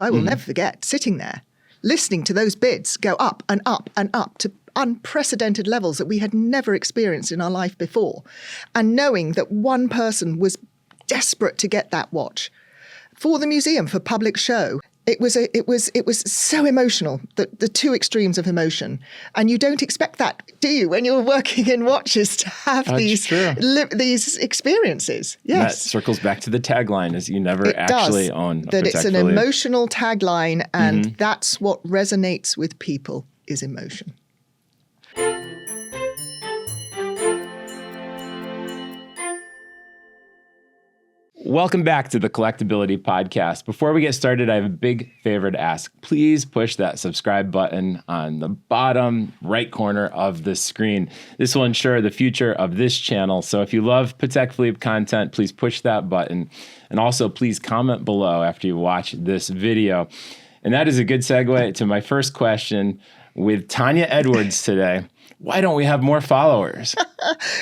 I will never forget sitting there, listening to those bids go up and up and up to unprecedented levels that we had never experienced in our life before, and knowing that one person was desperate to get that watch for the museum, for public show. It was so emotional, the two extremes of emotion. And you don't expect that, do you, when you're working in watches, to have these experiences? Yes. And that circles back to the tagline, is you never actually own a Patek That it's an Philippe. emotional tagline, and that's what resonates with people, is emotion. Welcome back to the Collectability Podcast. Before we get started, I have a big favor to ask. Please push that subscribe button on the bottom right corner of the screen. This will ensure the future of this channel. So if you love Patek Philippe content, please push that button. And also, please comment below after you watch this video. And that is a good segue to my first question with Tania Edwards today. Why don't we have more followers?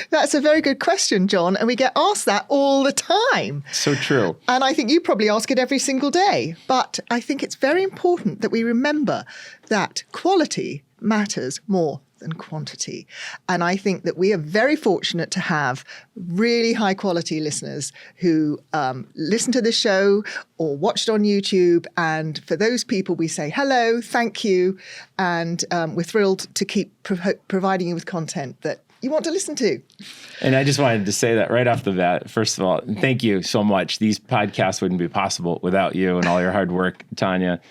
That's a very good question, John. And we get asked that all the time. So true. And I think you probably ask it every single day. But I think it's very important that we remember that quality matters more than quantity. And I think that we are very fortunate to have really high quality listeners who listen to this show or watched on YouTube. And for those people, we say hello, thank you. And we're thrilled to keep providing you with content that you want to listen to. And I just wanted to say that right off the bat. First of all, thank you so much. These podcasts wouldn't be possible without you and all your hard work, Tania.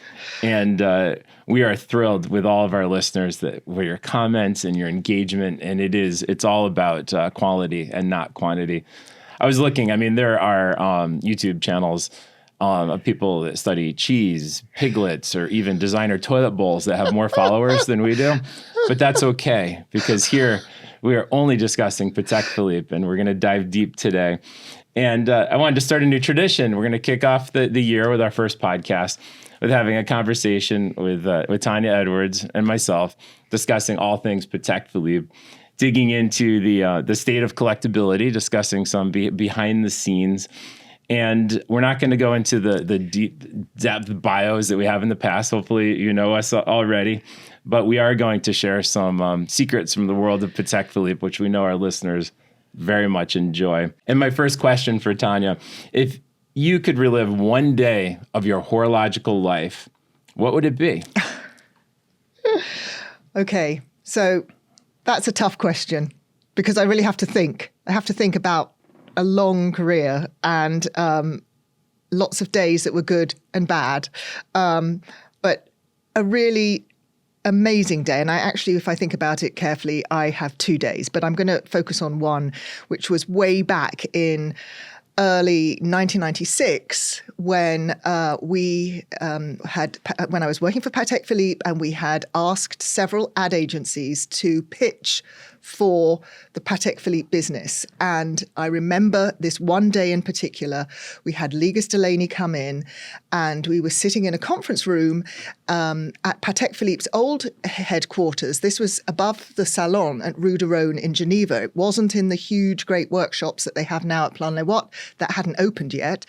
And we are thrilled with all of our listeners with your comments and your engagement. And it's all about quality and not quantity. I was looking, there are YouTube channels of people that study cheese, piglets, or even designer toilet bowls that have more followers than we do. But that's okay, because here we are only discussing Patek Philippe, and we're going to dive deep today. And I wanted to start a new tradition. We're going to kick off the year with our first podcast with having a conversation with Tania Edwards and myself, discussing all things Patek Philippe, digging into the state of collectability, discussing some behind the scenes. And we're not going to go into the deep depth bios that we have in the past. Hopefully you know us already. But we are going to share some secrets from the world of Patek Philippe, which we know our listeners very much enjoy. And my first question for Tania, if you could relive one day of your horological life, what would it be? Okay, so that's a tough question because I really have to think. I have to think about a long career and lots of days that were good and bad, but a really amazing day. And I actually, if I think about it carefully, I have 2 days, but I'm going to focus on one, which was way back in early 1996 when when I was working for Patek Philippe, and we had asked several ad agencies to pitch for the Patek Philippe business. And I remember this one day in particular, we had Ligas Delaney come in, and we were sitting in a conference room at Patek Philippe's old headquarters. This was above the Salon at Rue de Rhône in Geneva. It wasn't in the huge, great workshops that they have now at Plan-les-Ouates that hadn't opened yet.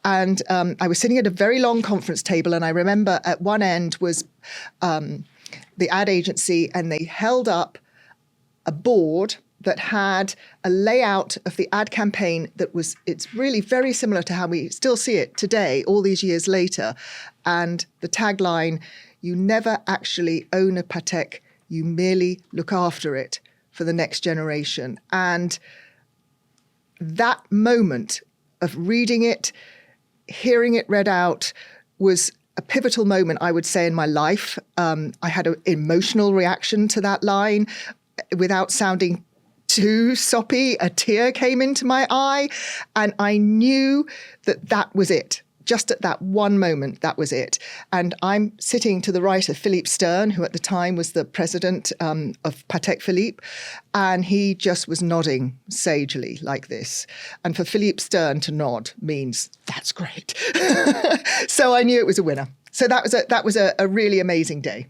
And I was sitting at a very long conference table, and I remember at one end was the ad agency, and they held up a board that had a layout of the ad campaign it's really very similar to how we still see it today, all these years later. And the tagline, "You never actually own a Patek, you merely look after it for the next generation." And that moment of reading it, hearing it read out, was a pivotal moment, I would say, in my life. I had an emotional reaction to that line. Without sounding too soppy, a tear came into my eye, and I knew that was it. Just at that one moment, that was it. And I'm sitting to the right of Philippe Stern, who at the time was the president of Patek Philippe, and he just was nodding sagely like this. And for Philippe Stern to nod means, that's great. So I knew it was a winner. So that was a really amazing day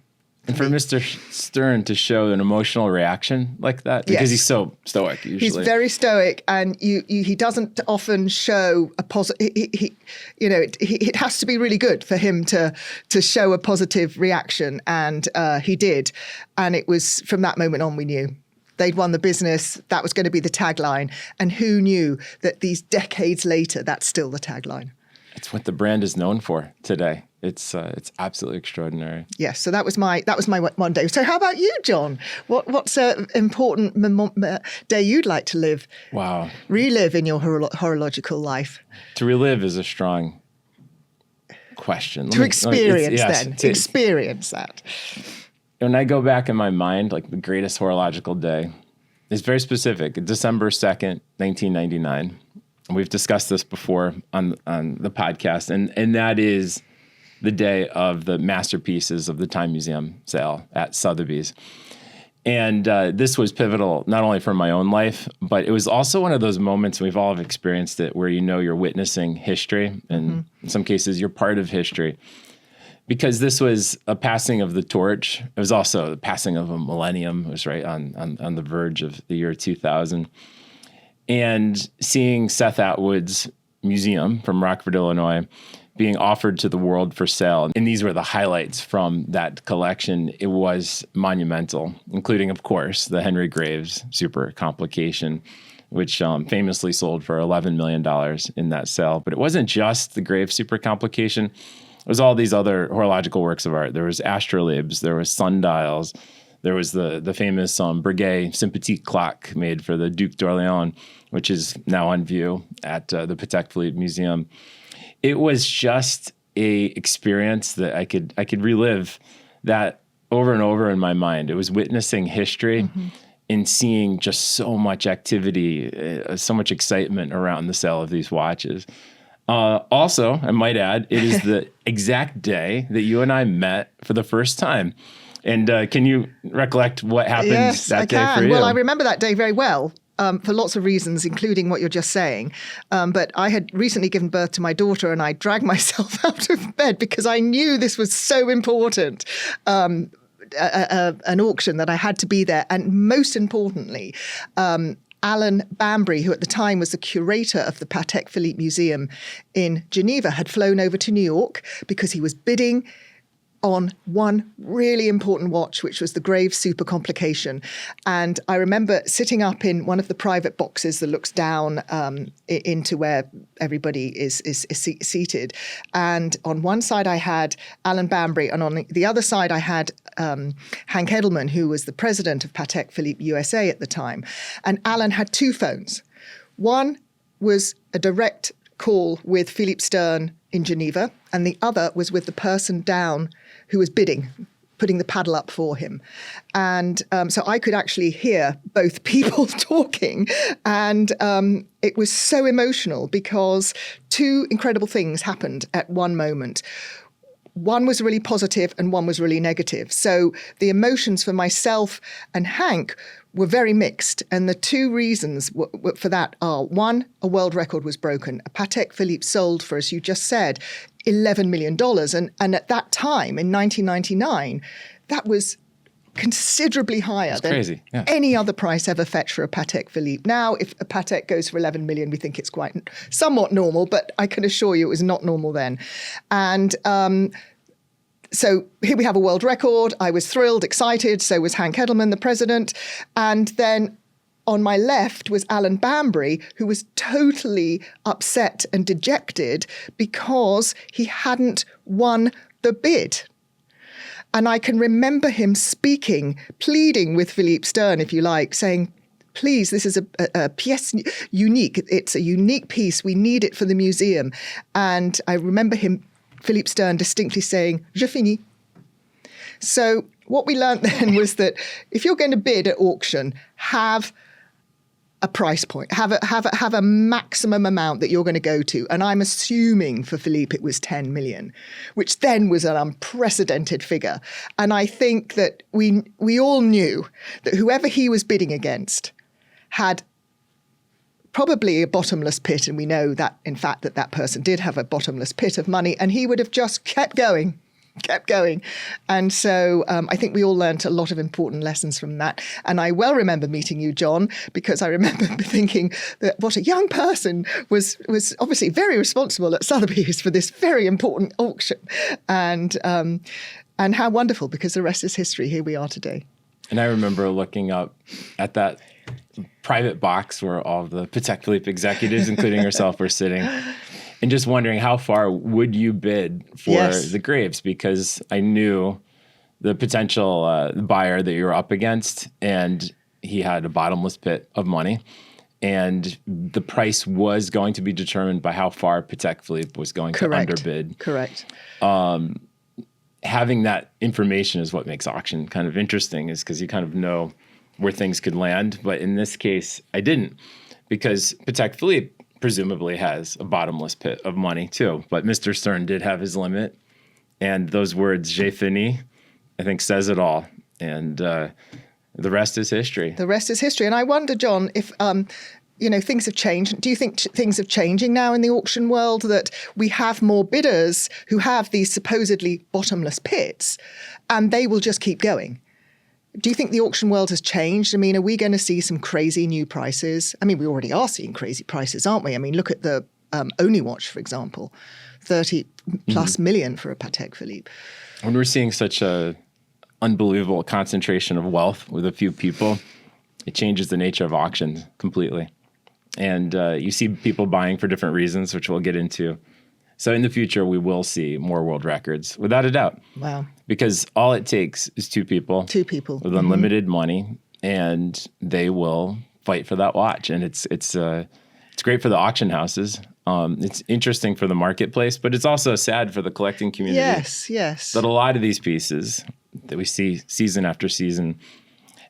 And for Mr. Stern to show an emotional reaction like that, because he's so stoic usually. He's very stoic, and he doesn't often show a positive. It has to be really good for him to show a positive reaction, and he did. And it was from that moment on we knew they'd won the business. That was going to be the tagline, and who knew that these decades later, that's still the tagline. It's what the brand is known for today. It's absolutely extraordinary. Yes, so that was my one day. So how about you, John? What's an important day you'd like to relive in your horological life? To relive is a strong question. Experience that. When I go back in my mind, like the greatest horological day is very specific. December 2nd, 1999. We've discussed this before on the podcast, and that is the day of the masterpieces of the Time Museum sale at Sotheby's. And this was pivotal, not only for my own life, but it was also one of those moments, we've all experienced it, where you're witnessing history, and in some cases, you're part of history. Because this was a passing of the torch. It was also the passing of a millennium. It was right on the verge of the year 2000. And seeing Seth Atwood's museum from Rockford, Illinois, being offered to the world for sale. And these were the highlights from that collection. It was monumental, including, of course, the Henry Graves Super Complication, which famously sold for $11 million in that sale. But it wasn't just the Graves Super Complication. It was all these other horological works of art. There was astrolabes, there was sundials, there was the famous Breguet Sympathique clock made for the Duc d'Orléans, which is now on view at the Patek Philippe Museum. It was just a experience that I could relive that over and over in my mind. It was witnessing history and seeing just so much activity, so much excitement around the sale of these watches. Also, I might add, it is the exact day that you and I met for the first time. And can you recollect what happened that day for you? Well, I remember that day very well. For lots of reasons, including what you're just saying. But I had recently given birth to my daughter, and I dragged myself out of bed because I knew this was so important, an auction, that I had to be there. And most importantly, Alan Bambry, who at the time was the curator of the Patek Philippe Museum in Geneva, had flown over to New York because he was bidding on one really important watch, which was the Graves Super Complication. And I remember sitting up in one of the private boxes that looks down into where everybody is seated. And on one side I had Alan Bambry, and on the other side I had Hank Edelman, who was the president of Patek Philippe USA at the time. And Alan had two phones. One was a direct call with Philippe Stern in Geneva, and the other was with the person down who was bidding, putting the paddle up for him. And so I could actually hear both people talking. And it was so emotional because two incredible things happened at one moment. One was really positive and one was really negative. So the emotions for myself and Hank were very mixed. And the two reasons for that are, one, a world record was broken. A Patek Philippe sold for, as you just said, $11 million. And at that time, in 1999, that was considerably higher than any other price ever fetched for a Patek Philippe. Now, if a Patek goes for 11 million, we think it's quite somewhat normal, but I can assure you it was not normal then. And so here we have a world record. I was thrilled, excited. So was Hank Edelman, the president. And then on my left was Alan Bambry, who was totally upset and dejected because he hadn't won the bid. And I can remember him speaking, pleading with Philippe Stern, if you like, saying, please, this is a pièce unique. It's a unique piece. We need it for the museum. And I remember Philippe Stern distinctly saying, je finis. So what we learned then was that if you're going to bid at auction, have a price point, have a maximum amount that you're going to go to. And I'm assuming for Philippe it was 10 million, which then was an unprecedented figure. And I think that we all knew that whoever he was bidding against had probably a bottomless pit. And we know that, in fact, that person did have a bottomless pit of money, and he would have just kept going kept going. And so I think we all learnt a lot of important lessons from that. And I well remember meeting you, John, because I remember thinking that what a young person was obviously very responsible at Sotheby's for this very important auction. And how wonderful, because the rest is history. Here we are today. And I remember looking up at that private box where all the Patek Philippe executives, including yourself, were sitting, and just wondering how far would you bid for the grapes, because I knew the potential buyer that you were up against, and he had a bottomless pit of money, and the price was going to be determined by how far Patek Philippe was going to underbid. Correct. Having that information is what makes auction kind of interesting, is because you kind of know where things could land. But in this case, I didn't, because Patek Philippe presumably has a bottomless pit of money too. But Mr. Stern did have his limit. And those words, j'ai fini, I think says it all. And the rest is history. The rest is history. And I wonder, John, if things have changed. Do you think things are changing now in the auction world, that we have more bidders who have these supposedly bottomless pits, and they will just keep going? Do you think the auction world has changed? I mean, are we going to see some crazy new prices? I mean, we already are seeing crazy prices, aren't we? I mean, look at the Oni watch, for example, 30 plus million for a Patek Philippe. When we're seeing such a unbelievable concentration of wealth with a few people, it changes the nature of auctions completely. And you see people buying for different reasons, which we'll get into. So in the future, we will see more world records, without a doubt. Wow. Because all it takes is two people. With unlimited money, and they will fight for that watch. And it's great for the auction houses. It's interesting for the marketplace, but it's also sad for the collecting community. Yes. That a lot of these pieces that we see season after season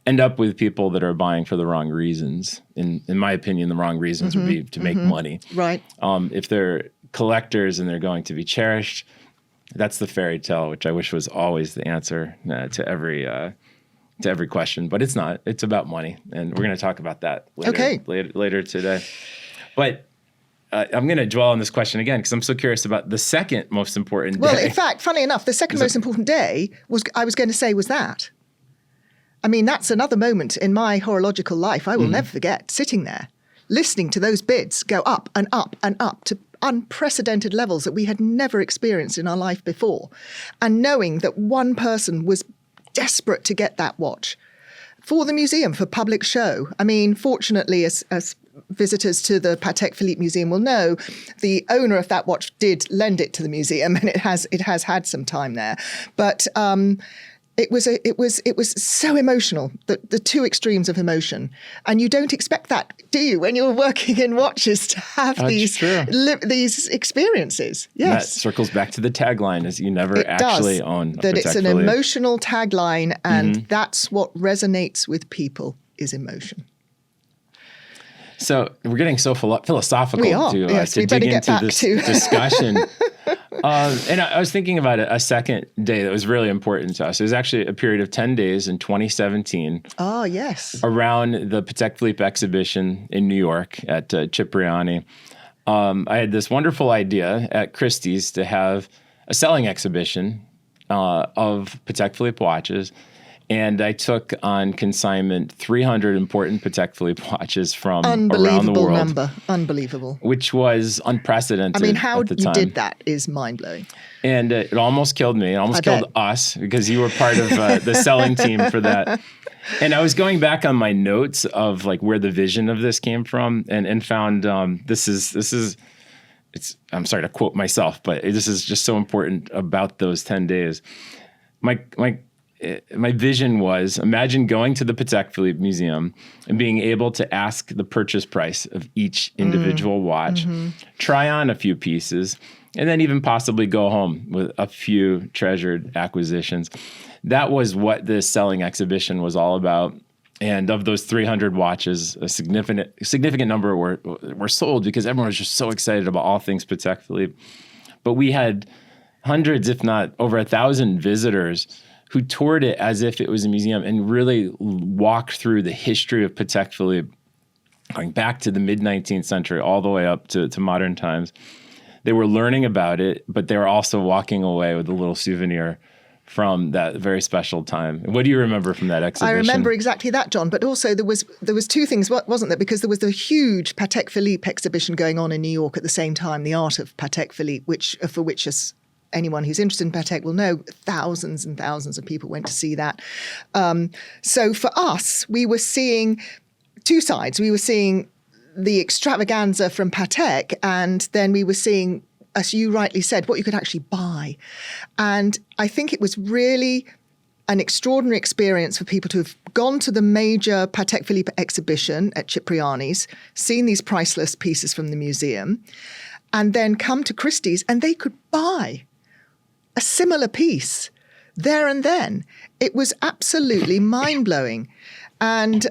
end up with people that are buying for the wrong reasons. In my opinion, the wrong reasons would be to make money. Right. If they're collectors and they're going to be cherished, that's the fairy tale, which I wish was always the answer to every question. But it's not. It's about money, and we're going to talk about that later today. But I'm going to dwell on this question again, because I'm so curious about the second most important day. Well, in fact, funny enough, the second most important day was that. I mean, that's another moment in my horological life I will never forget, sitting there, listening to those bids go up and up and up to unprecedented levels that we had never experienced in our life before, and knowing that one person was desperate to get that watch for the museum, for public show. I mean, fortunately, as visitors to the Patek Philippe Museum will know, the owner of that watch did lend it to the museum, and it has had some time there. But it was so emotional, the two extremes of emotion. And you don't expect that, do you, when you're working in watches, to have these experiences? Yes. That circles back to the tagline, is you never actually own a Patek That it's an Philippe. emotional tagline, and that's what resonates with people, is emotion. So we're getting so philosophical we are. to dig into this discussion. And I was thinking about a second day that was really important to us. It was actually a period of 10 days in 2017. Oh, yes. Around the Patek Philippe exhibition in New York at Cipriani. I had this wonderful idea at Christie's to have a selling exhibition of Patek Philippe watches. And I took on consignment 300 important Patek Philippe watches from around the world. Unbelievable. Which was unprecedented. I mean, how at the you time. did that is mind-blowing. And it almost killed me. It almost killed us, because you were part of the selling team for that. And I was going back on my notes of like where the vision of this came from, and found this is I'm sorry to quote myself, but this is just so important about those 10 days. My vision was, imagine going to the Patek Philippe Museum and being able to ask the purchase price of each individual watch, try on a few pieces, and then even possibly go home with a few treasured acquisitions. That was what this selling exhibition was all about. And of those 300 watches, a significant number were sold, because everyone was just so excited about all things Patek Philippe. But we had hundreds, if not over 1,000 visitors who toured it as if it was a museum and really walked through the history of Patek Philippe, going back to the mid-19th century all the way up to modern times. they were learning about it, but they were also walking away with a little souvenir from that very special time. What do you remember from that exhibition? I remember exactly that, John. But also there was two things, wasn't there? Because there was the huge Patek Philippe exhibition going on in New York at the same time, the art of Patek Philippe, for which as anyone who's interested in Patek will know, thousands and thousands of people went to see that. So for us, we were seeing two sides. We were seeing the extravaganza from Patek, and then we were seeing, as you rightly said, what you could actually buy. And I think it was really an extraordinary experience for people to have gone to the major Patek Philippe exhibition at Cipriani's, seen these priceless pieces from the museum, and then come to Christie's and they could buy a similar piece there and then. It was absolutely mind-blowing. And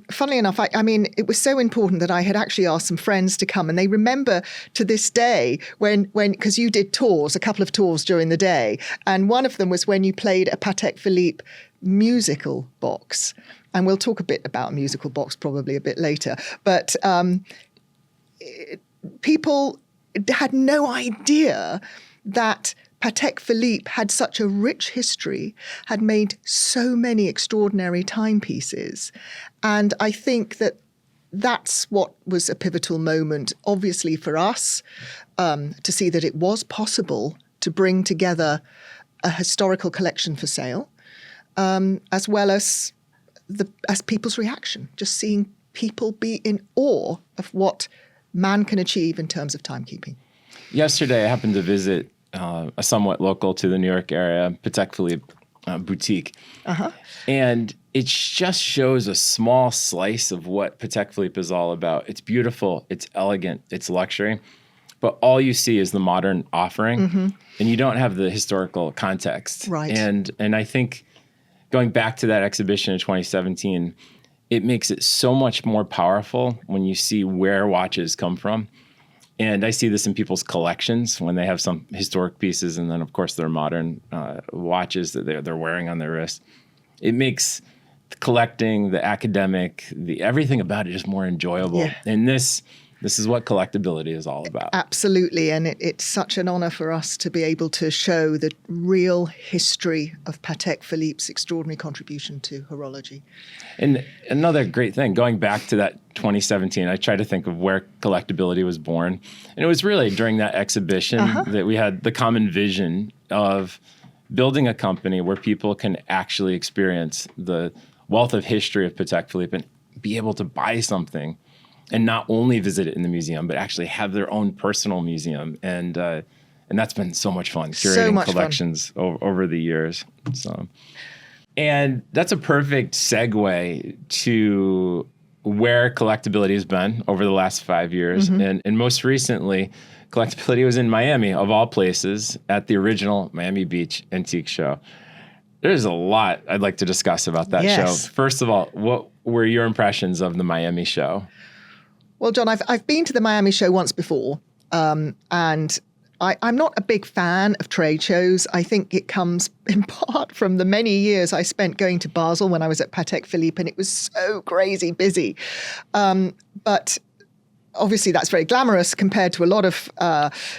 funnily enough, I mean, it was so important that I had actually asked some friends to come, and they remember to this day when because you did tours, a couple of tours during the day, and one of them was when you played a Patek Philippe musical box. And we'll talk a bit about a musical box probably a bit later. But people had no idea that Patek Philippe had such a rich history, had made so many extraordinary timepieces. And I think that that's what was a pivotal moment, obviously for us, to see that it was possible to bring together a historical collection for sale, as well as people's reaction, just seeing people be in awe of what man can achieve in terms of timekeeping. Yesterday, I happened to visit a somewhat local to the New York area Patek Philippe boutique. Uh-huh. And it just shows a small slice of what Patek Philippe is all about. It's beautiful, it's elegant, it's luxury, but all you see is the modern offering, and you don't have the historical context. Right. And I think going back to that exhibition in 2017, it makes it so much more powerful when you see where watches come from. And I see this in people's collections when they have some historic pieces, and then, of course, their modern watches that they're wearing on their wrist. It makes the collecting, the academic, everything about it just more enjoyable. Yeah. And this is what collectability is all about. Absolutely. And it's such an honor for us to be able to show the real history of Patek Philippe's extraordinary contribution to horology. And another great thing, going back to that 2017, I try to think of where collectability was born. And it was really during that exhibition that we had the common vision of building a company where people can actually experience the wealth of history of Patek Philippe and be able to buy something and not only visit it in the museum, but actually have their own personal museum. And that's been so much fun, curating collections over the years. So, and that's a perfect segue to where collectability has been over the last 5 years. And most recently, collectability was in Miami, of all places, at the original Miami Beach Antique Show. There's a lot I'd like to discuss about that show. First of all, what were your impressions of the Miami show? Well, John, I've been to the Miami show once before, and I'm not a big fan of trade shows. I think it comes in part from the many years I spent going to Basel when I was at Patek Philippe, and it was so crazy busy. But obviously that's very glamorous compared to a lot of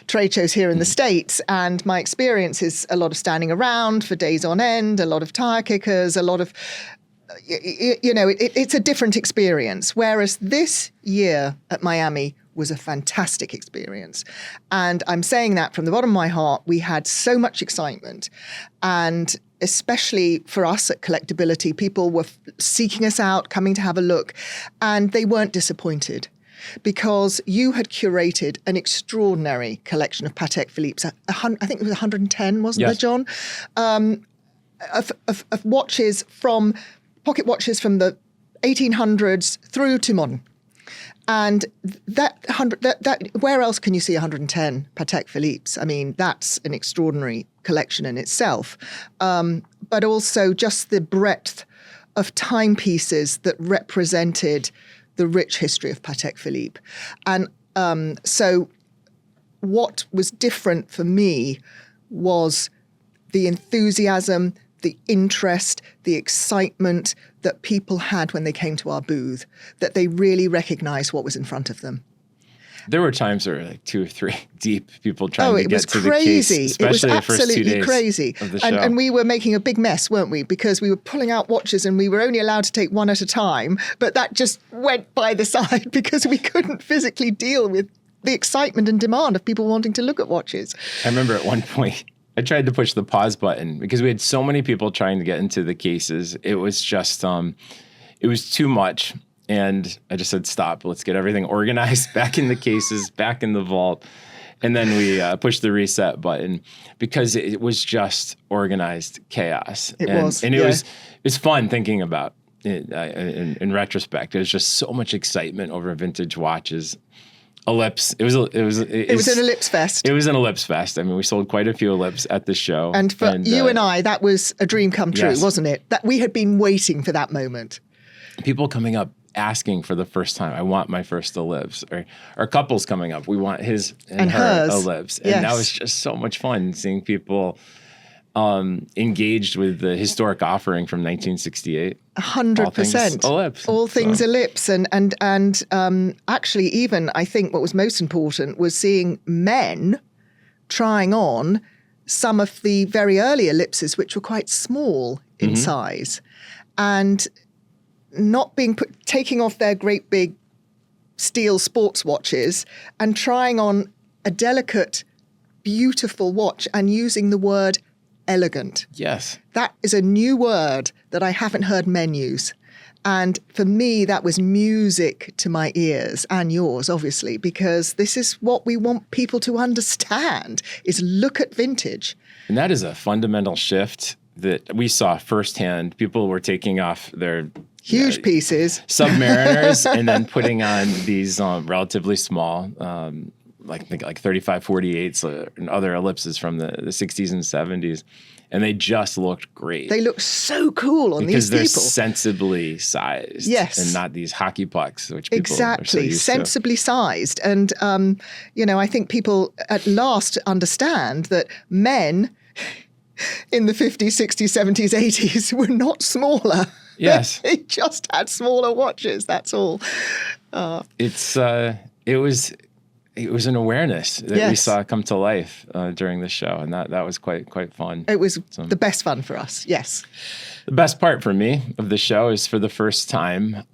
trade shows here in the States. And my experience is a lot of standing around for days on end, a lot of tire kickers, a lot of... it's a different experience. Whereas this year at Miami was a fantastic experience. And I'm saying that from the bottom of my heart. We had so much excitement. And especially for us at Collectability, people were seeking us out, coming to have a look. And they weren't disappointed because you had curated an extraordinary collection of Patek Philippe's. I think it was 110, wasn't there, John? Of watches from... pocket watches from the 1800s through to modern. And that where else can you see 110 Patek Philippe's? I mean, that's an extraordinary collection in itself. But also just the breadth of timepieces that represented the rich history of Patek Philippe. And so what was different for me was the enthusiasm, the interest, the excitement that people had when they came to our booth, that they really recognized what was in front of them. There were times where like 2 or 3 deep people trying to it was get to crazy. the case, especially the first 2 absolutely days crazy. of the show. And we were making a big mess, weren't we? Because we were pulling out watches and we were only allowed to take one at a time. But that just went by the side because we couldn't physically deal with the excitement and demand of people wanting to look at watches. I remember at one point, I tried to push the pause button because we had so many people trying to get into the cases. It was just, it was too much. And I just said, stop, let's get everything organized back in the cases, back in the vault. And then we pushed the reset button because it was just organized chaos. It was fun thinking about it in retrospect. It was just so much excitement over vintage watches. Ellipse. It was an Ellipse fest. It was an Ellipse fest. I mean, we sold quite a few Ellipse at the show. And for you and I, that was a dream come true, yes. wasn't it? That we had been waiting for that moment. People coming up asking for the first time, I want my first Ellipse. Or couples coming up, we want his and her hers. Ellipse. And Yes. that was just so much fun seeing people engaged with the historic offering from 1968. 100%. Ellipse. All things Ellipse. And actually, even I think what was most important was seeing men trying on some of the very early Ellipses, which were quite small in size, and not taking off their great big steel sports watches and trying on a delicate, beautiful watch and using the word elegant. Yes. That is a new word that I haven't heard men use. And for me, that was music to my ears and yours, obviously, because this is what we want people to understand, is look at vintage. And that is a fundamental shift that we saw firsthand. People were taking off their Huge pieces. Submariners and then putting on these relatively small, like 35-48s and other Ellipses from the 60s and 70s. And they just looked great. They look so cool on these people. Because they're sensibly sized. Yes. And not these hockey pucks, which people exactly. are so used Sensibly sized. And, I think people at last understand that men in the 50s, 60s, 70s, 80s were not smaller. Yes. They just had smaller watches, that's all. It was an awareness that we Yes. saw come to life during the show, and that was quite fun. It was the best fun for us, yes. The best part for me of the show is for the first time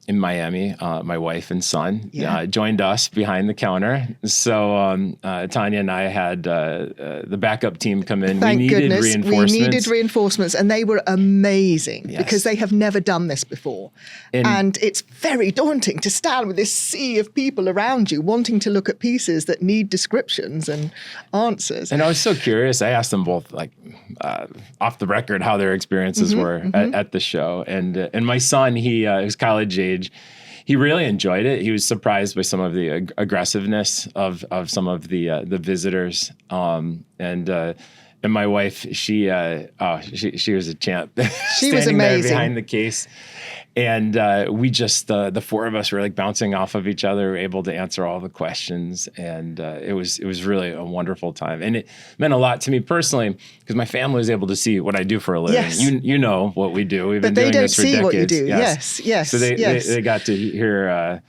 in Miami, my wife and son joined us behind the counter. So Tanya and I had the backup team come in. Thank we needed goodness. reinforcements. We needed reinforcements, and they were amazing because they have never done this before. And it's very daunting to stand with this sea of people around you wanting to look at pieces that need descriptions and answers. And I was so curious. I asked them both, off the record, how their experiences were at the show. And my son, he was college age. He really enjoyed it. He was surprised by some of the aggressiveness of some of the visitors. And my wife, she was a champ. She was standing there amazing behind the case. And we just, the four of us were bouncing off of each other, able to answer all the questions. And it was really a wonderful time. And it meant a lot to me personally because my family was able to see what I do for a living. Yes. You know what we do. We've been But they doing don't this for see decades. what you do. Yes. So they got to hear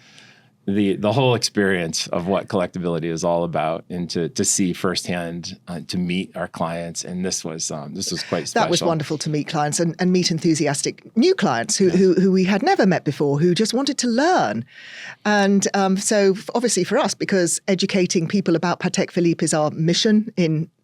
the whole experience of what collectability is all about, and to see firsthand, to meet our clients. And this was quite special. That was wonderful to meet clients and meet enthusiastic new clients who we had never met before, who just wanted to learn. And so obviously for us, because educating people about Patek Philippe is our mission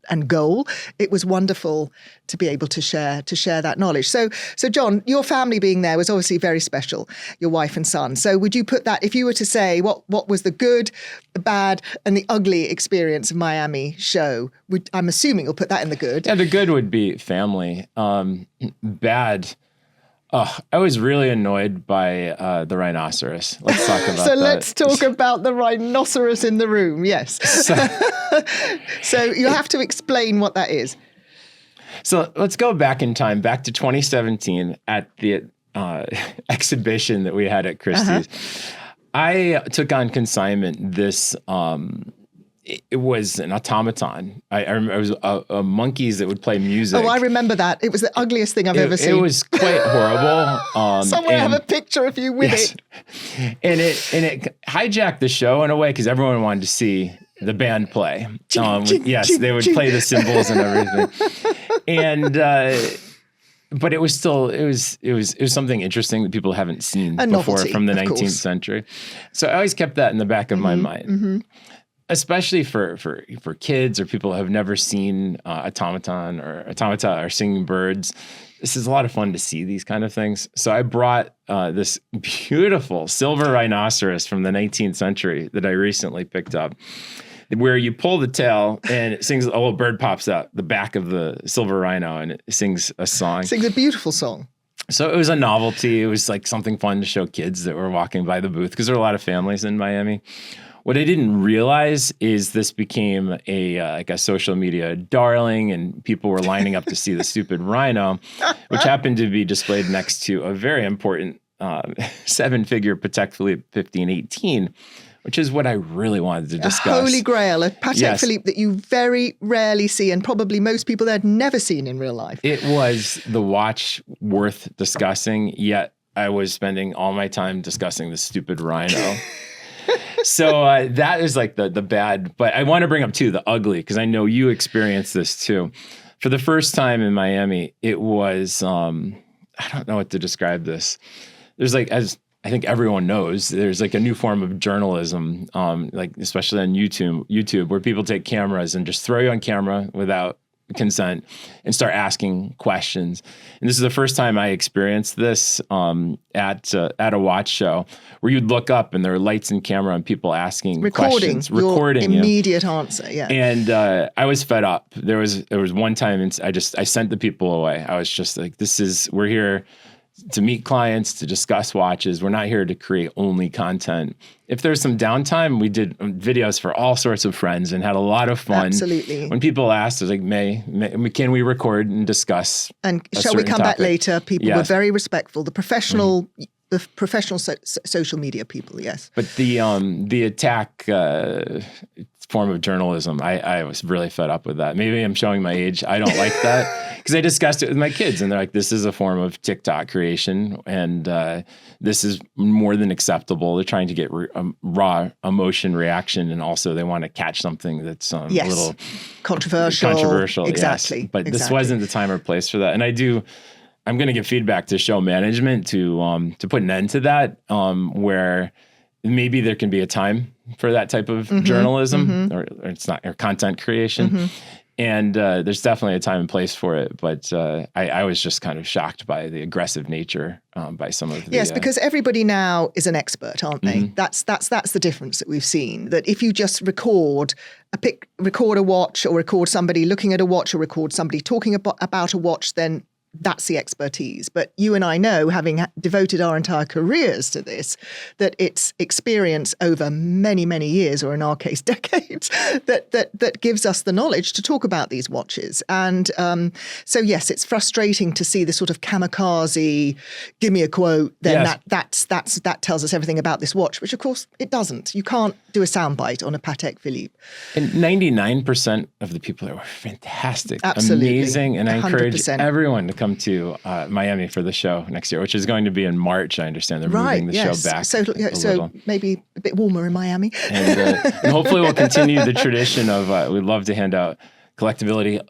and goal, it was wonderful to be able to share that knowledge. So John, your family being there was obviously very special, your wife and son. So would you put that, if you were to say what was the good, the bad, and the ugly experience of Miami show, I'm assuming you'll put that in the good. Yeah, the good would be family. Bad. I was really annoyed by the rhinoceros. Let's talk about that. So let's talk about the rhinoceros in the room, yes. So you have to explain what that is. So let's go back in time, back to 2017 at the exhibition that we had at Christie's. I took on consignment this it was an automaton. I remember it was monkeys that would play music. Oh, I remember that. It was the ugliest thing I've ever seen. It was quite horrible. Somewhere I have a picture of you with it. And it hijacked the show in a way because everyone wanted to see the band play. Yes, they would play the cymbals and everything. And but it was still it was something interesting that people haven't seen before from the 19th century. So I always kept that in the back of my mind. Especially for kids or people who have never seen automata or singing birds. This is a lot of fun to see these kind of things. So I brought this beautiful silver rhinoceros from the 19th century that I recently picked up, where you pull the tail and it sings, a little bird pops out the back of the silver rhino and it sings a song. Sings a beautiful song. So it was a novelty. It was like something fun to show kids that were walking by the booth because there are a lot of families in Miami. What I didn't realize is this became a social media darling, and people were lining up to see the stupid rhino, which happened to be displayed next to a very important 7-figure Patek Philippe 1518, which is what I really wanted to discuss. A holy grail, a Patek Philippe that you very rarely see, and probably most people there had never seen in real life. It was the watch worth discussing, yet I was spending all my time discussing the stupid rhino. So that is like the bad, but I want to bring up too the ugly, because I know you experienced this too. For the first time in Miami, it was I don't know what to describe this. There's like, as I think everyone knows, there's like a new form of journalism, like especially on YouTube, where people take cameras and just throw you on camera without consent and start asking questions. And this is the first time I experienced this at a watch show, where you'd look up and there are lights and camera and people asking questions, recording your immediate answer. Yeah. And I was fed up. There was one time I sent the people away. I was just like, we're here to meet clients, to discuss watches. We're not here to create only content. If there's some downtime, we did videos for all sorts of friends and had a lot of fun. Absolutely. When people asked, I was like, can we record and discuss? And shall we come back later? People were very respectful. The professional, social media people, yes. But the attack form of journalism, I was really fed up with that. Maybe I'm showing my age. I don't like that, because I discussed it with my kids and they're like, this is a form of TikTok creation, and this is more than acceptable. They're trying to get raw emotion reaction, and also they want to catch something that's a little controversial. Exactly. Yes. But this wasn't the time or place for that. And I'm going to give feedback to show management to put an end to that, where maybe there can be a time for that type of journalism, or it's not, or content creation. And there's definitely a time and place for it. But I was just kind of shocked by the aggressive nature by some of the... Yes, because everybody now is an expert, aren't they? That's the difference that we've seen. That if you just record a watch, or record somebody looking at a watch, or record somebody talking about a watch, then that's the expertise. But you and I know, having devoted our entire careers to this, that it's experience over many, many years, or in our case, decades, that gives us the knowledge to talk about these watches. And so, yes, it's frustrating to see the sort of kamikaze, give me a quote, then that tells us everything about this watch, which of course it doesn't. You can't do a soundbite on a Patek Philippe. And 99% of the people there were fantastic, absolutely, amazing, and I encourage 100%. Everyone to come to Miami for the show next year, which is going to be in March. I understand they're moving the show back. So maybe a bit warmer in Miami. And hopefully we'll continue the tradition of, we'd love to hand out Collectability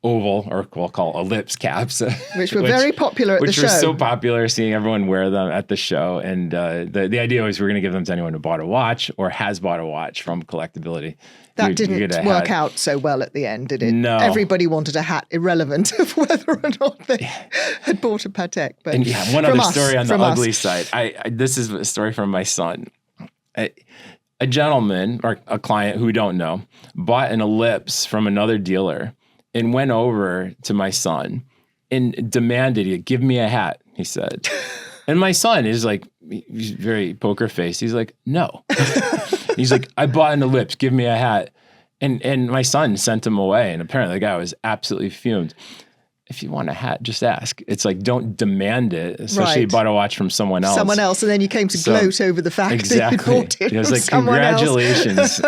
oval, or we'll call ellipse caps, which were very popular at the show. Which were so popular, seeing everyone wear them at the show. And the idea was we're going to give them to anyone who bought a watch or has bought a watch from Collectability. That didn't work out so well at the end, did it? No. Everybody wanted a hat, irrelevant of whether or not they had bought a Patek. But and one other story on the ugly side. This is a story from my son. A gentleman, or a client who we don't know, bought an ellipse from another dealer and went over to my son and demanded, give me a hat, he said. And my son is like, he's very poker face. He's like, no. He's like, I bought an ellipse, give me a hat. And my son sent him away. And apparently the guy was absolutely fumed. if you want a hat, just ask. It's like, don't demand it, especially Right. you bought a watch from someone else. And then you came to gloat over the fact Exactly. that you bought it. It was from like, someone else. congratulations.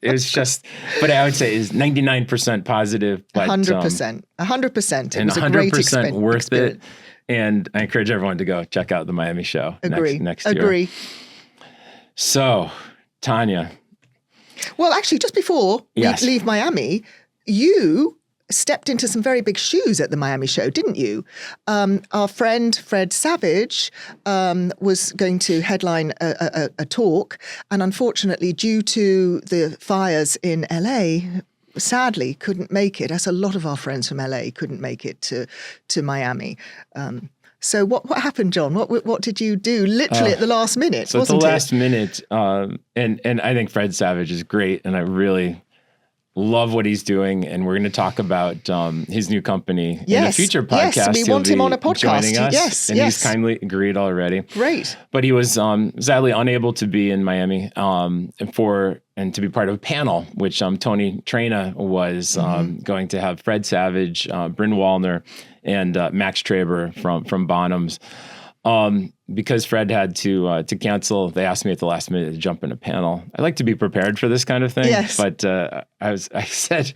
It was just, but I would say is 99% positive, but 100%. 100%. It and was a great 100% worth experience. it. And I encourage everyone to go check out the Miami show next year. Agree. So, Tania. Well, actually, just before Yes. we leave Miami, you stepped into some very big shoes at the Miami show, didn't you? Our friend Fred Savage was going to headline a talk, and unfortunately, due to the fires in LA, sadly couldn't make it, as a lot of our friends from LA couldn't make it to Miami. So what happened, John? What did you do literally at the last minute? So wasn't at the last minute, and I think Fred Savage is great, and I really love what he's doing, and we're going to talk about his new company in a future podcast. Yes, we want him on a podcast. Joining us, Yes, and he's kindly agreed already. Great. But he was sadly unable to be in Miami and to be part of a panel, which Tony Trina was going to have Fred Savage, Bryn Wallner, and Max Traber from Bonhams. Because Fred had to cancel, they asked me at the last minute to jump in a panel. I like to be prepared for this kind of thing. Yes. But I said,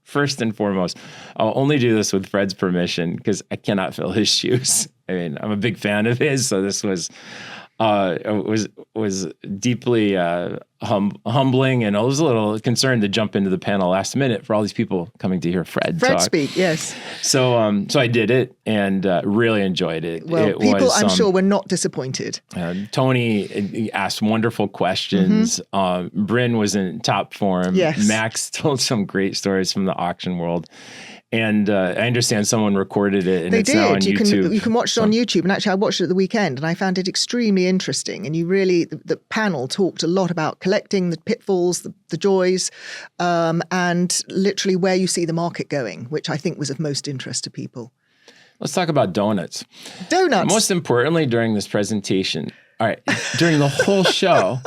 first and foremost, I'll only do this with Fred's permission because I cannot fill his shoes. I mean, I'm a big fan of his, so this was deeply humbling, and I was a little concerned to jump into the panel last minute for all these people coming to hear Fred talk. speak. Yes. So I did it and really enjoyed it. Well, people, I'm sure, were not disappointed. Tony asked wonderful questions. Bryn was in top form. Yes. Max told some great stories from the auction world. And I understand someone recorded it, and it's now on YouTube. You can watch it on YouTube. And actually, I watched it at the weekend, and I found it extremely interesting. And the panel talked a lot about collecting, the pitfalls, the joys, and literally where you see the market going, which I think was of most interest to people. Let's talk about donuts. Donuts. Most importantly, during this presentation, all right, during the whole show,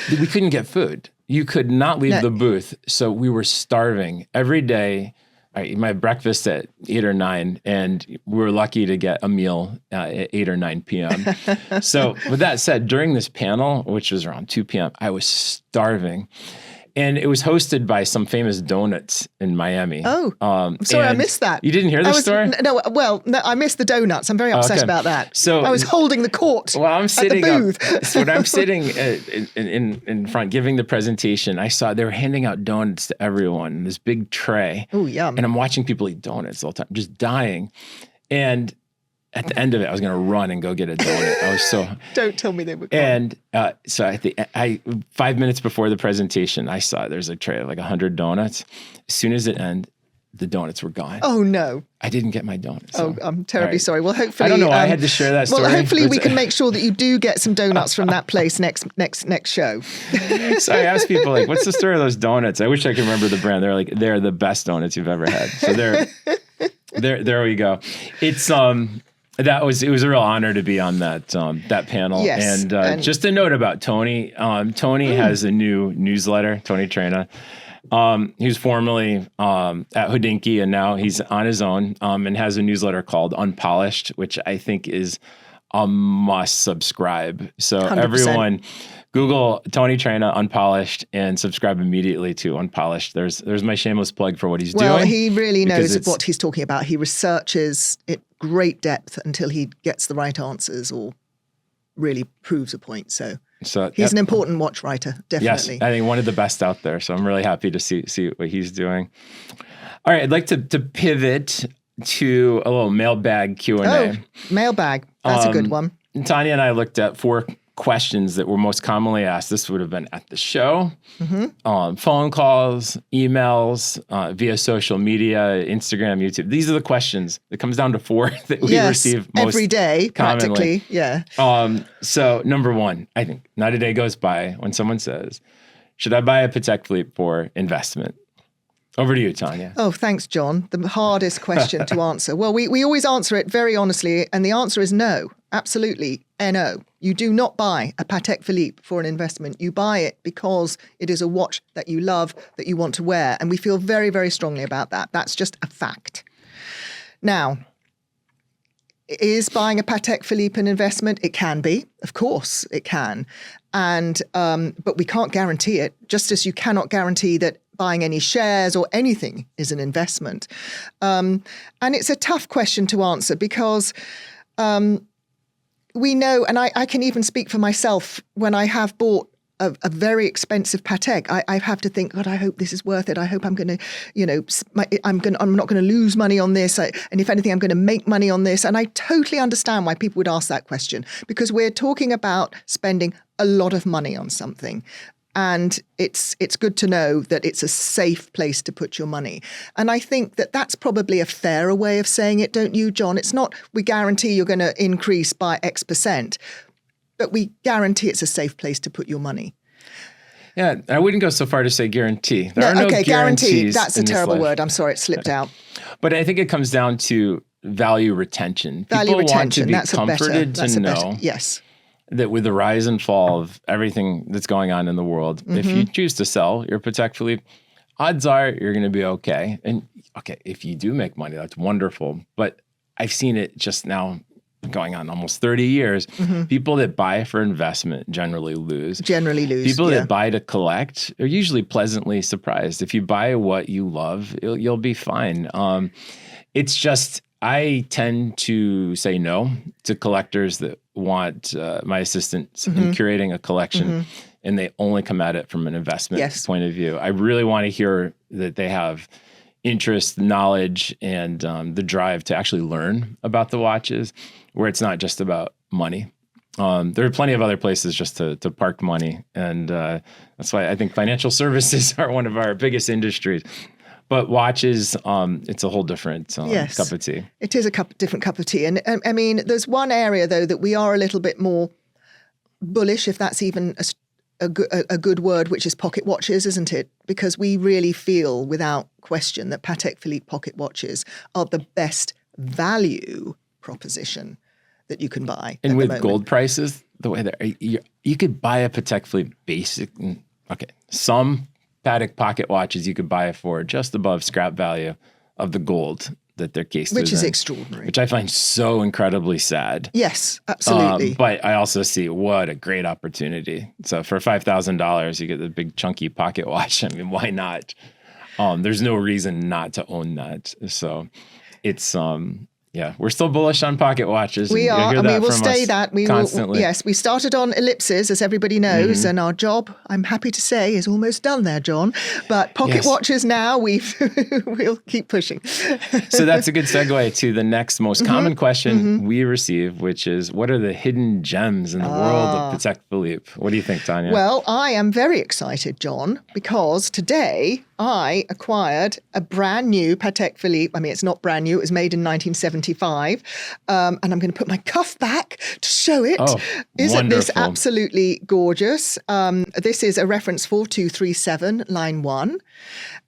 we couldn't get food. You could not leave the booth. So we were starving every day. I eat my breakfast at 8 or 9, and we were lucky to get a meal at 8 or 9 p.m. So with that said, during this panel, which was around 2 p.m., I was starving. And it was hosted by some famous donuts in Miami. Oh, I'm sorry, I missed that. You didn't hear the story? No, I missed the donuts. I'm very upset about that. So I was holding the court. Well, I'm sitting at the booth. So when I'm sitting in front giving the presentation, I saw they were handing out donuts to everyone in this big tray. Oh, yum. And I'm watching people eat donuts all the time, just dying. And at the end of it, I was going to run and go get a donut. I was so... Don't tell me they were gone. And so at the 5 minutes before the presentation, I saw there's a tray of like 100 donuts. As soon as it ended, the donuts were gone. Oh, no. I didn't get my donuts. So. Oh, I'm terribly sorry. Well, hopefully... I don't know why I had to share that story. Well, hopefully we can make sure that you do get some donuts from that place next show. So I asked people, like, what's the story of those donuts? I wish I could remember the brand. They're like, they're the best donuts you've ever had. So there we go. It's... it was a real honor to be on that panel. Yes, and just a note about Tony. Tony has a new newsletter, Tony Trina. He was formerly at Hodinkee, and now he's on his own and has a newsletter called Unpolished, which I think is a must subscribe. So 100%. Everyone, Google Tony Trina Unpolished and subscribe immediately to Unpolished. There's my shameless plug for what he's doing. Well, he really knows what he's talking about. He researches it great depth until he gets the right answers or really proves a point. So he's an important watch writer, definitely. Yes, I think one of the best out there. So I'm really happy to see what he's doing. All right, I'd like to pivot to a little mailbag Q&A. Oh, mailbag. That's a good one. Tania and I looked at 4 questions that were most commonly asked. This would have been at the show, phone calls, emails, via social media, Instagram, YouTube. These are the questions. It comes down to 4 that we receive most every day, commonly. practically. Yeah. So number 1, I think not a day goes by when someone says, should I buy a Patek Philippe for investment? Over to you, Tania. Oh, thanks, John. The hardest question to answer. Well, we always answer it very honestly, and the answer is no. Absolutely, no. You do not buy a Patek Philippe for an investment. You buy it because it is a watch that you love, that you want to wear, and we feel very, very strongly about that. That's just a fact. Now, is buying a Patek Philippe an investment? It can be, of course, it can, and but we can't guarantee it. Just as you cannot guarantee that buying any shares or anything is an investment. And it's a tough question to answer because we know, and I can even speak for myself, when I have bought a very expensive Patek, I have to think, God, I hope this is worth it. I hope I'm going to, I'm not going to lose money on this. And if anything, I'm going to make money on this. And I totally understand why people would ask that question, because we're talking about spending a lot of money on something. And it's good to know that it's a safe place to put your money. And I think that that's probably a fairer way of saying it, don't you, John? It's not, we guarantee you're going to increase by X percent, but we guarantee it's a safe place to put your money. Yeah, I wouldn't go so far to say guarantee. There are no guarantee. guarantees. That's a terrible word. I'm sorry, it slipped out. But I think it comes down to value retention. People want to be comforted to know yes, that with the rise and fall of everything that's going on in the world, if you choose to sell your Patek Philippe, odds are you're going to be okay. And okay, if you do make money, that's wonderful. But I've seen it just now going on almost 30 years. People that buy for investment generally lose. People that buy to collect are usually pleasantly surprised. If you buy what you love, you'll be fine. It's just, I tend to say no to collectors that want my assistance in curating a collection, and they only come at it from an investment point of view. I really want to hear that they have interest, knowledge, and the drive to actually learn about the watches, where it's not just about money. There are plenty of other places just to park money. And that's why I think financial services are one of our biggest industries. But watches, it's a whole different cup of tea. It is a different cup of tea. And I mean, there's one area, though, that we are a little bit more bullish, if that's even a good word, which is pocket watches, isn't it? Because we really feel, without question, that Patek Philippe pocket watches are the best value proposition that you can buy. And with gold prices, the way that you could buy a Patek Philippe basic, some Patek pocket watches you could buy for just above scrap value of the gold that they're cased which is in, extraordinary. Which I find so incredibly sad. Yes, absolutely. But I also see what a great opportunity. So for $5,000, you get the big chunky pocket watch. I mean, why not? There's no reason not to own that. So it's we're still bullish on pocket watches. We are, and we will stay that. We constantly. Yes, we started on ellipses, as everybody knows, and our job, I'm happy to say, is almost done there, John. But pocket watches now, we'll keep pushing. So that's a good segue to the next most common question we receive, which is, what are the hidden gems in the world of Patek Philippe? What do you think, Tania? Well, I am very excited, John, because today I acquired a brand new Patek Philippe. I mean, it's not brand new. It was made in 1975. And I'm going to put my cuff back to show it. Oh, Isn't wonderful. this absolutely gorgeous? This is a reference 4237, line 1.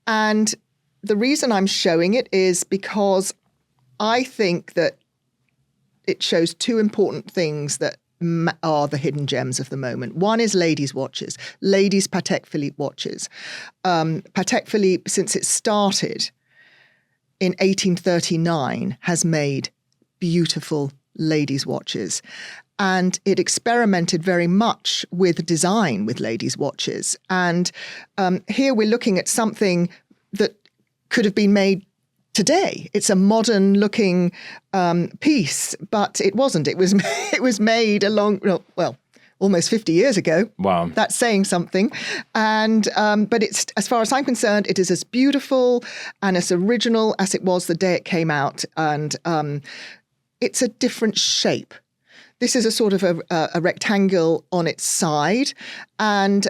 And the reason I'm showing it is because I think that it shows two important things that are the hidden gems of the moment. One is ladies' watches, ladies' Patek Philippe watches. Patek Philippe, since it started in 1839, has made beautiful ladies' watches. And it experimented very much with design with ladies' watches. And here we're looking at something that could have been made today. It's a modern looking piece, but it wasn't. It was made almost 50 years ago. Wow. That's saying something. And but it's, as far as I'm concerned, it is as beautiful and as original as it was the day it came out. And it's a different shape. This is a sort of a rectangle on its side. And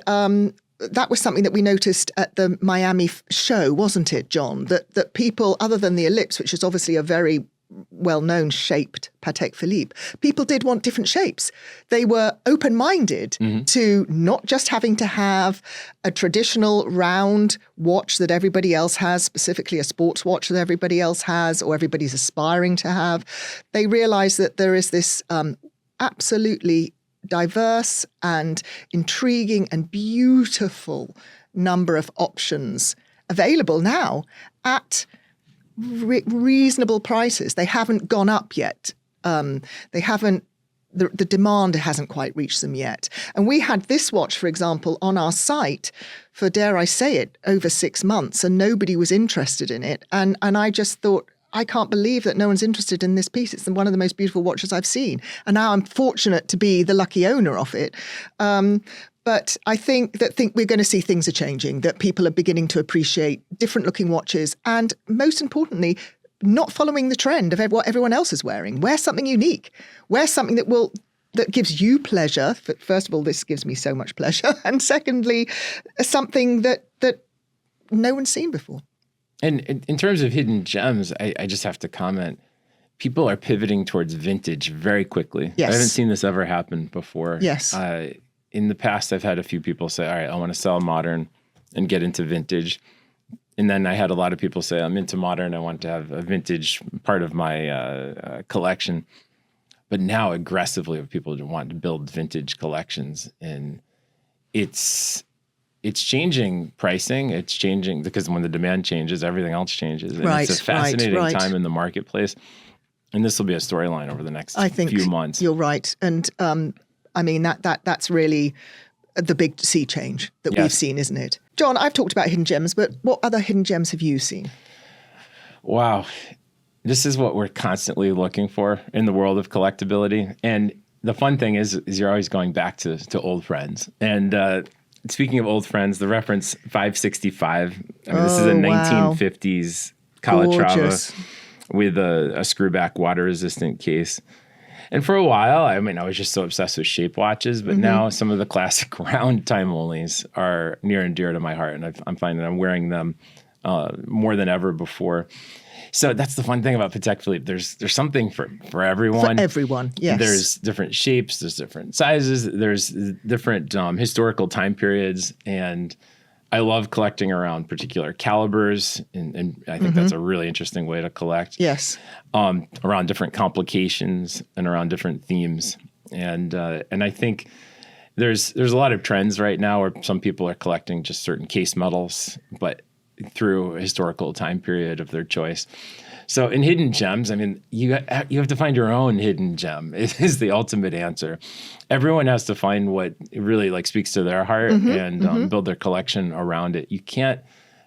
that was something that we noticed at the Miami show, wasn't it, John? That people, other than the ellipse, which is obviously a very well-known shaped Patek Philippe, people did want different shapes. They were open-minded to not just having to have a traditional round watch that everybody else has, specifically a sports watch that everybody else has or everybody's aspiring to have. They realized that there is this absolutely diverse and intriguing and beautiful number of options available now at reasonable prices. They haven't gone up yet. They haven't. The demand hasn't quite reached them yet. And we had this watch, for example, on our site for, dare I say it, over 6 months, and nobody was interested in it. And I just thought, I can't believe that no one's interested in this piece. It's one of the most beautiful watches I've seen. And now I'm fortunate to be the lucky owner of it. But I think we're going to see things are changing, that people are beginning to appreciate different looking watches, and most importantly, not following the trend of what everyone else is wearing. Wear something unique. Wear something that gives you pleasure. First of all, this gives me so much pleasure. And secondly, something that no one's seen before. And in terms of hidden gems, I just have to comment, people are pivoting towards vintage very quickly. Yes. I haven't seen this ever happen before. Yes. In the past, I've had a few people say, all right, I want to sell modern and get into vintage. And then I had a lot of people say, I'm into modern. I want to have a vintage part of my collection. But now aggressively people want to build vintage collections. And it's changing pricing. It's changing because when the demand changes, everything else changes. And it's a fascinating time in the marketplace. And this will be a storyline over the next few months. You're right. And I mean, that's really the big sea change that we've seen, isn't it? John, I've talked about hidden gems, but what other hidden gems have you seen? Wow. This is what we're constantly looking for in the world of collectability. And the fun thing is you're always going back to old friends. And speaking of old friends, the reference 565, this is a 1950s Calatrava with a screwback water-resistant case. And for a while, I was just so obsessed with shape watches, but now some of the classic round time-onlys are near and dear to my heart, and I'm finding I'm wearing them more than ever before. So that's the fun thing about Patek Philippe. There's something for everyone. For everyone, yes. There's different shapes, there's different sizes, there's different historical time periods, and I love collecting around particular calibers, and I think that's a really interesting way to collect. Yes. Around different complications and around different themes. And I think there's a lot of trends right now where some people are collecting just certain case metals, but through a historical time period of their choice. So in hidden gems, you have to find your own hidden gem. It is the ultimate answer. Everyone has to find what really speaks to their heart and build their collection around it. You can't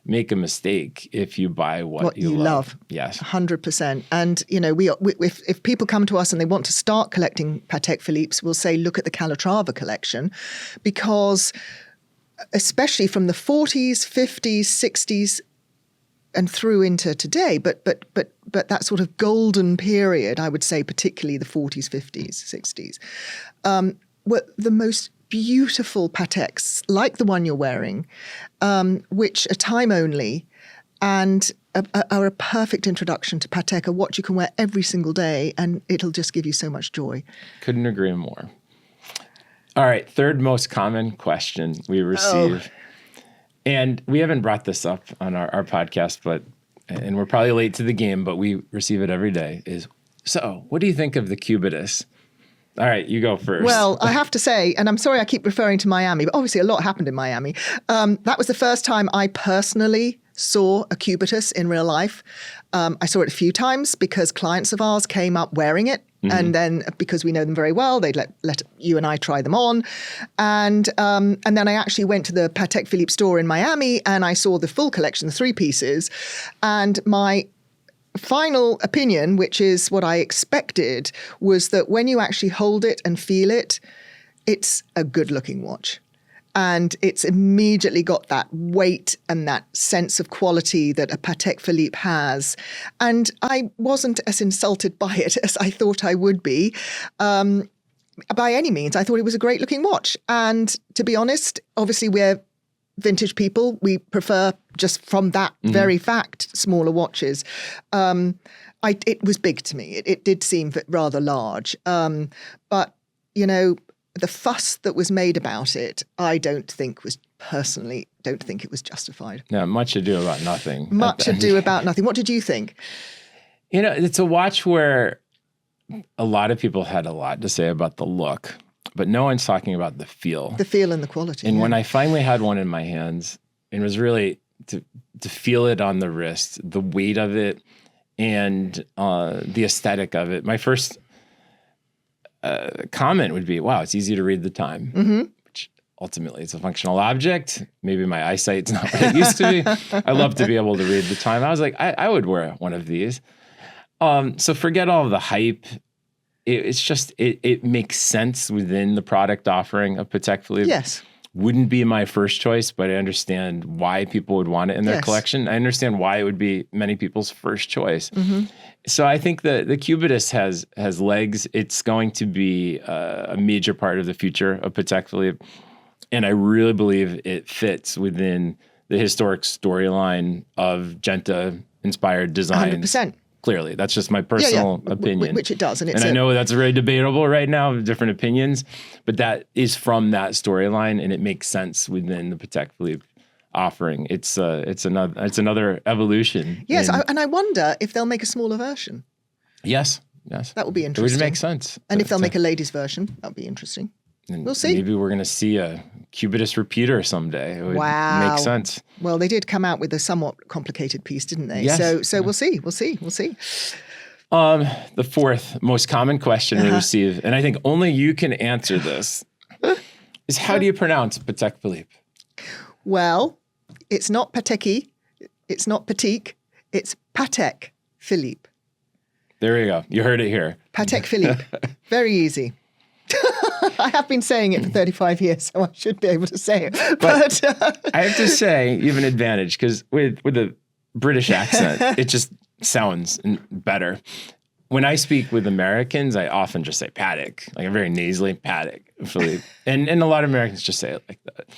make a mistake if you buy what you love. Yes, 100%. And if people come to us and they want to start collecting Patek Philippe's, we'll say look at the Calatrava collection, because especially from the 40s, 50s, 60s. And through into today, but that sort of golden period, I would say, particularly the 40s, 50s, 60s, were the most beautiful Pateks, like the one you're wearing, which are time only, and are a perfect introduction to Patek, a watch you can wear every single day, and it'll just give you so much joy. Couldn't agree more. All right, third most common question we receive. And we haven't brought this up on our podcast, and we're probably late to the game, but we receive it every day, is, so what do you think of the Cubitus? All right, you go first. Well, I have to say, and I'm sorry I keep referring to Miami, but obviously a lot happened in Miami. That was the first time I personally saw a Cubitus in real life. I saw it a few times because clients of ours came up wearing it. And then because we know them very well, they'd let you and I try them on. And then I actually went to the Patek Philippe store in Miami and I saw the full collection, the 3 pieces. And my final opinion, which is what I expected, was that when you actually hold it and feel it, it's a good looking watch. And it's immediately got that weight and that sense of quality that a Patek Philippe has. And I wasn't as insulted by it as I thought I would be. By any means, I thought it was a great looking watch. And to be honest, obviously we're vintage people. We prefer, just from that very fact, smaller watches. It was big to me. It did seem rather large. But, the fuss that was made about it, I don't think it was justified. Yeah, much ado about nothing. Much ado about nothing. What did you think? It's a watch where a lot of people had a lot to say about the look, but no one's talking about the feel. The feel and the quality. And when I finally had one in my hands, it was really to feel it on the wrist, the weight of it, and the aesthetic of it. My first comment would be, wow, it's easy to read the time. Mm-hmm. Which ultimately it's a functional object. Maybe my eyesight's not what it used to be. I love to be able to read the time. I was like, I would wear one of these. So forget all of the hype. It's just, it makes sense within the product offering of Patek Philippe. Yes. Wouldn't be my first choice, but I understand why people would want it in their collection. I understand why it would be many people's first choice. Mm-hmm. So I think the Cubitus has legs. It's going to be a major part of the future of Patek Philippe. And I really believe it fits within the historic storyline of Genta-inspired designs. 100%. Clearly, that's just my personal opinion. Which it does. And I know that's very debatable right now, different opinions, but that is from that storyline, and it makes sense within the Patek Philippe offering. It's another evolution. Yes, and I wonder if they'll make a smaller version. Yes. That would be interesting. It would make sense. And if they'll make a ladies version, that would be interesting. We'll see. Maybe we're going to see a Cubitus repeater someday. It would make sense. Well, they did come out with a somewhat complicated piece, didn't they? Yes. So we'll see. The fourth most common question we receive, and I think only you can answer this, is how do you pronounce Patek Philippe? Well, it's not Pateki, it's not Patek, it's Patek Philippe. There you go. You heard it here. Patek Philippe. Very easy. I have been saying it for 35 years, so I should be able to say it. But I have to say, you have an advantage because with a British accent, it just sounds better. When I speak with Americans, I often just say Patek, like a very nasally Patek Philippe. And a lot of Americans just say it like that.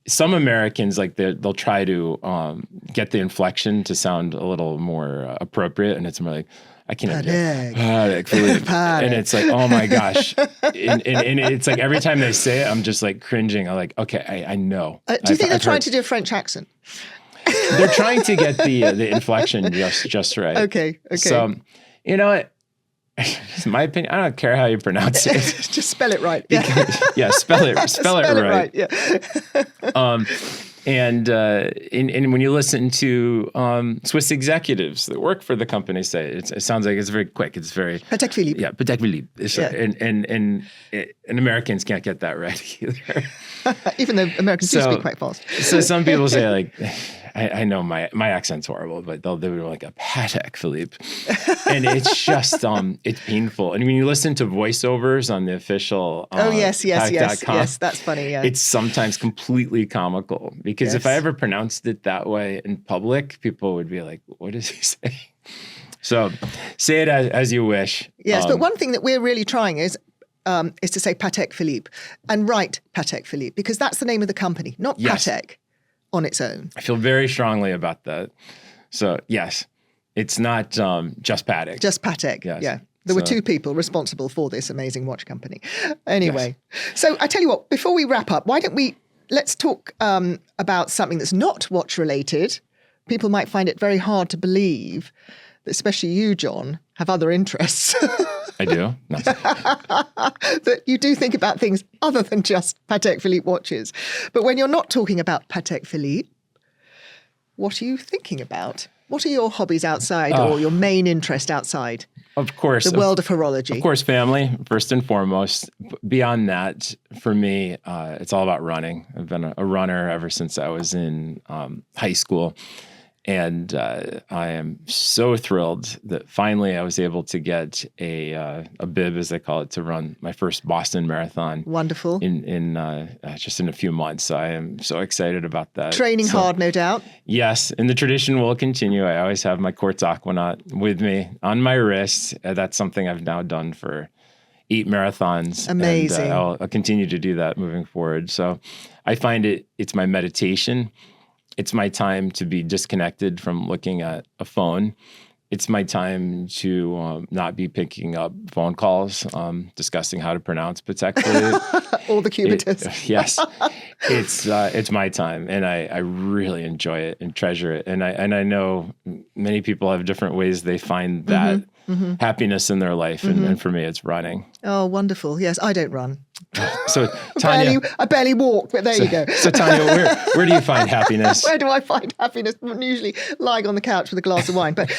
Some Americans, like they'll try to get the inflection to sound a little more appropriate, and it's more like, I can't Patek Philippe. And it's like, oh my gosh. And it's like every time they say it, I'm just like cringing. I'm like, okay, I know. Do you think they're trying to do a French accent? They're trying to get the inflection just right. Okay. So, you know what? It's my opinion. I don't care how you pronounce it. Just spell it right. Yeah, spell it right. Yeah. And when you listen to Swiss executives that work for the company say it sounds like it's very quick. It's very Patek Philippe. Yeah, Patek Philippe. And Americans can't get that right either. Even though Americans do speak quite fast. So some people say like, I know my accent's horrible, but they were like a Patek Philippe, and it's just it's painful. And when you listen to voiceovers on the official yes, Patek.com, that's funny. Yeah, it's sometimes completely comical because if I ever pronounced it that way in public, people would be like, "What is he saying?" So say it as you wish. Yes, but one thing that we're really trying is to say Patek Philippe and write Patek Philippe because that's the name of the company, not Patek on its own. I feel very strongly about that. So yes, it's not just Patek. Just Patek. Yes. Yeah. There were two people responsible for this amazing watch company. Anyway, so I tell you what, before we wrap up, let's talk about something that's not watch related. People might find it very hard to believe that especially you, John, have other interests. I do. That you do think about things other than just Patek Philippe watches. But when you're not talking about Patek Philippe, what are you thinking about? What are your hobbies outside or your main interest outside? Of course. The world of horology. Of course, family, first and foremost. Beyond that, for me, it's all about running. I've been a runner ever since I was in high school. And I am so thrilled that finally I was able to get a bib, as they call it, to run my first Boston Marathon. Wonderful. In just in a few months. So I am so excited about that. Training hard, no doubt. Yes, and the tradition will continue. I always have my Quartz Aquanaut with me on my wrist. That's something I've now done for 8 marathons. Amazing. And, I'll continue to do that moving forward. So I find it's my meditation. It's my time to be disconnected from looking at a phone. It's my time to not be picking up phone calls, discussing how to pronounce Patek Philippe. Or the Cubitus. Yes. It's my time, and I really enjoy it and treasure it. And I know many people have different ways they find that happiness in their life, and for me, it's running. Oh, wonderful. Yes, I don't run. So Tania, I barely walk, but there you go. So Tania, where do you find happiness? Where do I find happiness? I'm usually lying on the couch with a glass of wine. But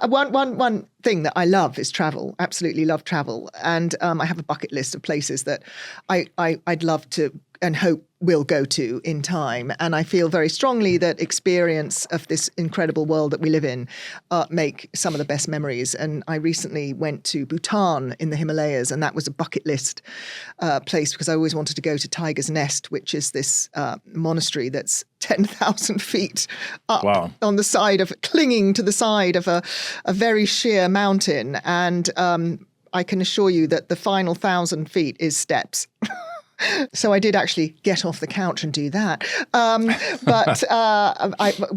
one thing that I love is travel. Absolutely love travel, and I have a bucket list of places that I'd love to and hope will go to in time. And I feel very strongly that experience of this incredible world that we live in make some of the best memories. And I recently went to Bhutan in the Himalayas, and that was a bucket list place because I always wanted to go to Tiger's Nest, which is this monastery that's 10,000 feet up on the side of, clinging to the side of a very sheer mountain. And I can assure you that the final 1,000 feet is steps. So I did actually get off the couch and do that. But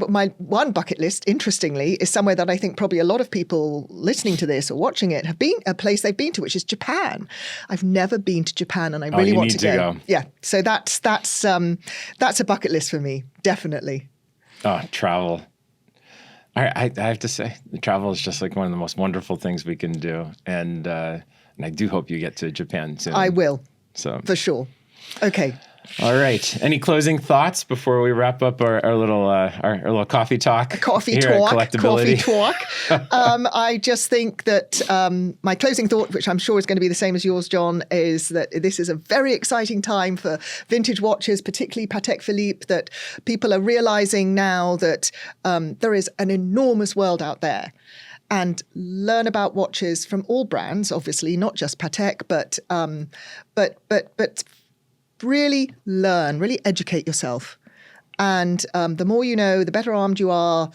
my one bucket list, interestingly, is somewhere that I think probably a lot of people listening to this or watching it have been, a place they've been to, which is Japan. I've never been to Japan, and I really want to go. Yeah, so that's a bucket list for me, definitely. Oh, travel. I have to say, travel is just like one of the most wonderful things we can do, and I do hope you get to Japan soon. I will. So for sure. Okay. All right. Any closing thoughts before we wrap up our little coffee talk? Coffee talk. I just think that my closing thought, which I'm sure is going to be the same as yours, John, is that this is a very exciting time for vintage watches, particularly Patek Philippe, that people are realizing now that there is an enormous world out there. And learn about watches from all brands, obviously, not just Patek, but really learn, really educate yourself. And the more you know, the better armed you are,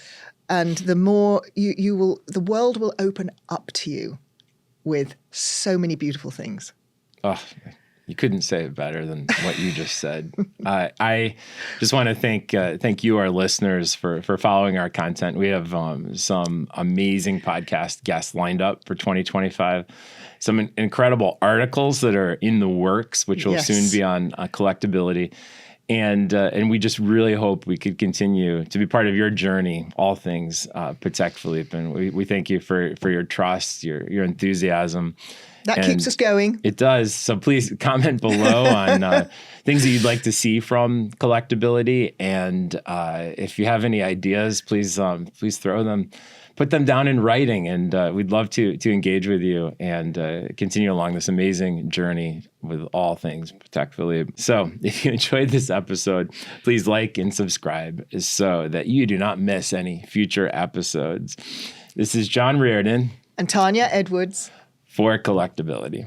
and the more you will, the world will open up to you with so many beautiful things. Oh, you couldn't say it better than what you just said. I just want to thank you, our listeners, for following our content. We have some amazing podcast guests lined up for 2025. Some incredible articles that are in the works, which will soon be on Collectability. And we just really hope we could continue to be part of your journey, all things Patek Philippe. And we thank you for your trust, your enthusiasm. That keeps us going. It does. So please comment below on things that you'd like to see from Collectability. And if you have any ideas, please throw them, put them down in writing. And we'd love to engage with you and continue along this amazing journey with all things Patek Philippe. So if you enjoyed this episode, please like and subscribe so that you do not miss any future episodes. This is John Reardon and Tania Edwards for Collectability.